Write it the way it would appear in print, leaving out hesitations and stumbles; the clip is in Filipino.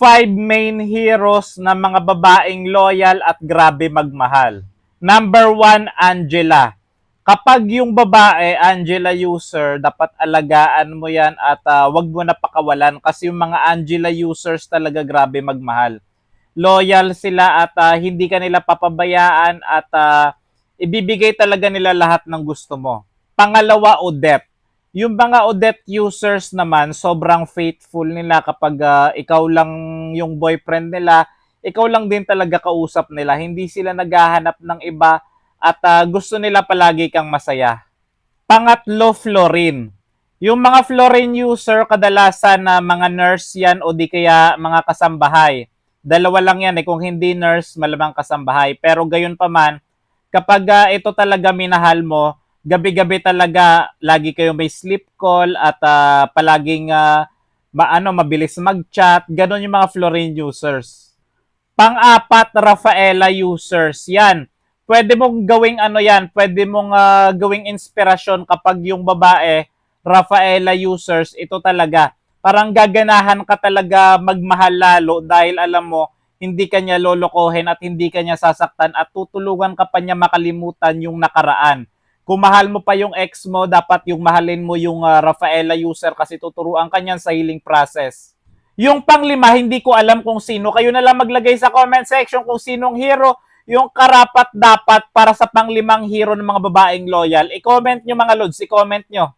5 main heroes na mga babaeng loyal at grabe magmahal. Number 1, Angela. Kapag yung babae, Angela user, dapat alagaan mo yan at wag mo na pakawalan kasi yung mga Angela users talaga grabe magmahal. Loyal sila at hindi ka nila papabayaan at ibibigay talaga nila lahat ng gusto mo. Pangalawa, Odette. Yung mga Odette users naman, sobrang faithful nila kapag ikaw lang yung boyfriend nila, ikaw lang din talaga kausap nila. Hindi sila naghahanap ng iba at gusto nila palagi kang masaya. Pangatlo, Florin. Yung mga Florin user, kadalasan na mga nurse yan o di kaya mga kasambahay. Dalawa lang yan kung hindi nurse, malamang kasambahay. Pero gayon pa man, kapag ito talaga minahal mo, gabi-gabi talaga lagi kayo may sleep call at palaging mabilis mag-chat. Ganon yung mga Florin users. Pang-apat, Rafaela users. Yan. Pwede mong gawing pwede mong gawing inspirasyon kapag yung babae, Rafaela users, ito talaga. Parang gaganahan ka talaga magmahal lalo dahil alam mo, hindi kanya lolokohin at hindi kanya sasaktan at tutulungan ka pa niya makalimutan yung nakaraan. Kung mahal mo pa yung ex mo, dapat yung mahalin mo yung Rafaela user kasi tuturuan ka niyan sa healing process. Yung panglima, hindi ko alam kung sino. Kayo na lang maglagay sa comment section kung sinong hero yung karapat dapat para sa panglimang hero ng mga babaeng loyal. I-comment nyo mga lods, i-comment nyo.